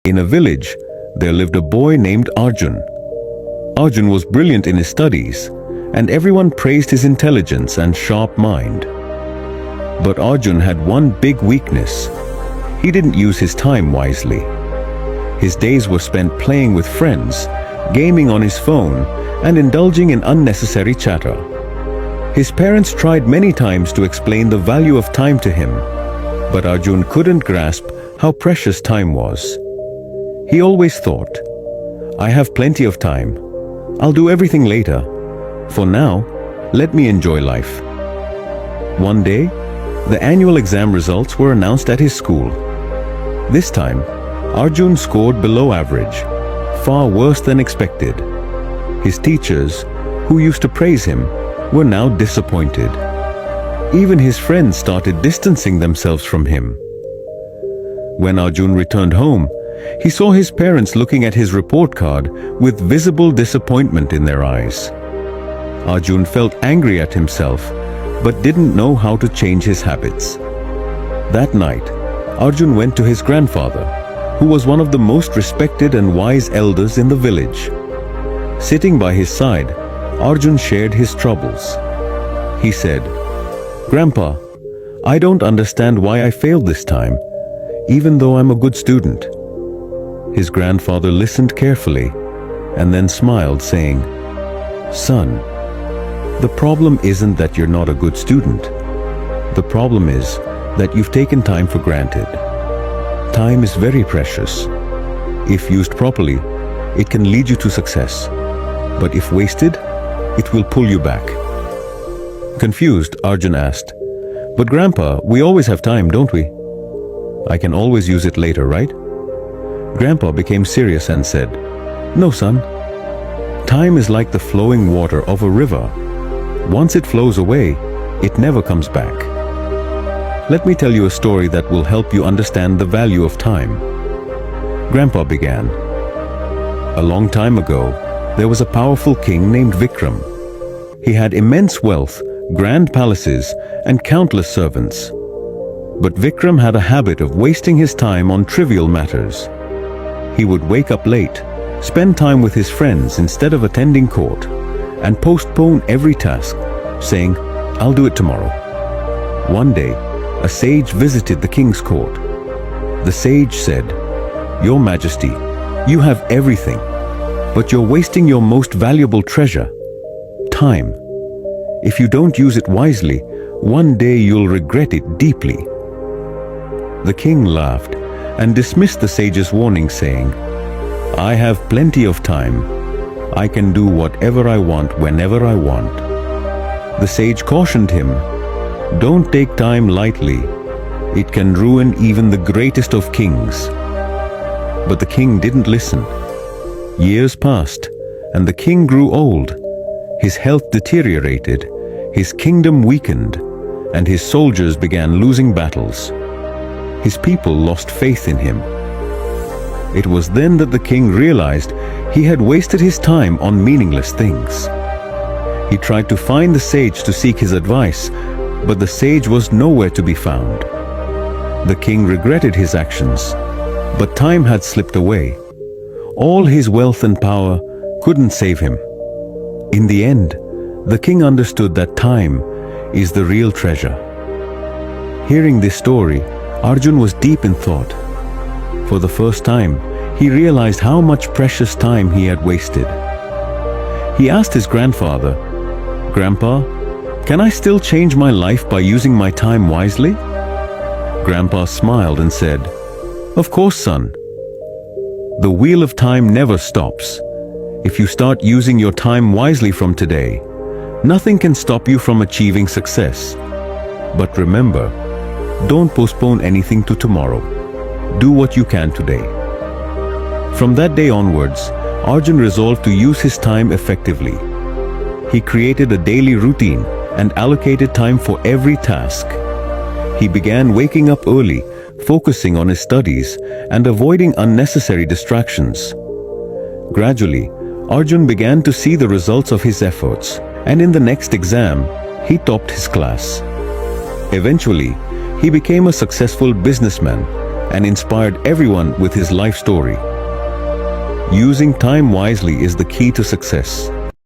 In a village, there lived a boy named Arjun. Arjun was brilliant in his studies, and everyone praised his intelligence and sharp mind. But Arjun had one big weakness. He didn't use his time wisely. His days were spent playing with friends, gaming on his phone, and indulging in unnecessary chatter. His parents tried many times to explain the value of time to him, but Arjun couldn't grasp how precious time was. He always thought, "I have plenty of time. I'll do everything later. For now, let me enjoy life." One day, the annual exam results were announced at his school. This time, Arjun scored below average, far worse than expected. His teachers, who used to praise him, were now disappointed. Even his friends started distancing themselves from him. When Arjun returned home, he saw his parents looking at his report card with visible disappointment in their eyes. Arjun felt angry at himself, but didn't know how to change his habits. That night, Arjun went to his grandfather, who was one of the most respected and wise elders in the village. Sitting by his side, Arjun shared his troubles. He said, "Grandpa, I don't understand why I failed this time, even though I'm a good student." His grandfather listened carefully and then smiled, saying, "Son, the problem isn't that you're not a good student. The problem is that you've taken time for granted. Time is very precious. If used properly, it can lead you to success. But if wasted, it will pull you back." Confused, Arjun asked, "But Grandpa, we always have time, don't we? I can always use it later, right?" Grandpa became serious and said, "No, son. Time is like the flowing water of a river. Once it flows away, it never comes back." Let me tell you a story that will help you understand the value of time. Grandpa began. A long time ago, there was a powerful king named Vikram. He had immense wealth, grand palaces, and countless servants. But Vikram had a habit of wasting his time on trivial matters. He would wake up late, spend time with his friends instead of attending court, and postpone every task, saying, "I'll do it tomorrow." One day, a sage visited the king's court. The sage said, "Your Majesty, you have everything, but you're wasting your most valuable treasure, time. If you don't use it wisely, one day you'll regret it deeply." The king laughed and dismissed the sage's warning, saying, "I have plenty of time. I can do whatever I want whenever I want." The sage cautioned him, "Don't take time lightly. It can ruin even the greatest of kings." But the king didn't listen. Years passed, and the king grew old. His health deteriorated, his kingdom weakened, and his soldiers began losing battles. His people lost faith in him. It was then that the king realized he had wasted his time on meaningless things. He tried to find the sage to seek his advice, but the sage was nowhere to be found. The king regretted his actions, but time had slipped away. All his wealth and power couldn't save him. In the end, the king understood that time is the real treasure. Hearing this story, Arjun was deep in thought. For the first time, he realized how much precious time he had wasted. He asked his grandfather, "Grandpa, can I still change my life by using my time wisely?" Grandpa smiled and said, "Of course, son. The wheel of time never stops. If you start using your time wisely from today, nothing can stop you from achieving success. But remember, don't postpone anything to tomorrow. Do what you can today." From that day onwards, Arjun resolved to use his time effectively. He created a daily routine and allocated time for every task. He began waking up early, focusing on his studies, and avoiding unnecessary distractions. Gradually, Arjun began to see the results of his efforts, and in the next exam, he topped his class. Eventually, he became a successful businessman and inspired everyone with his life story. Using time wisely is the key to success.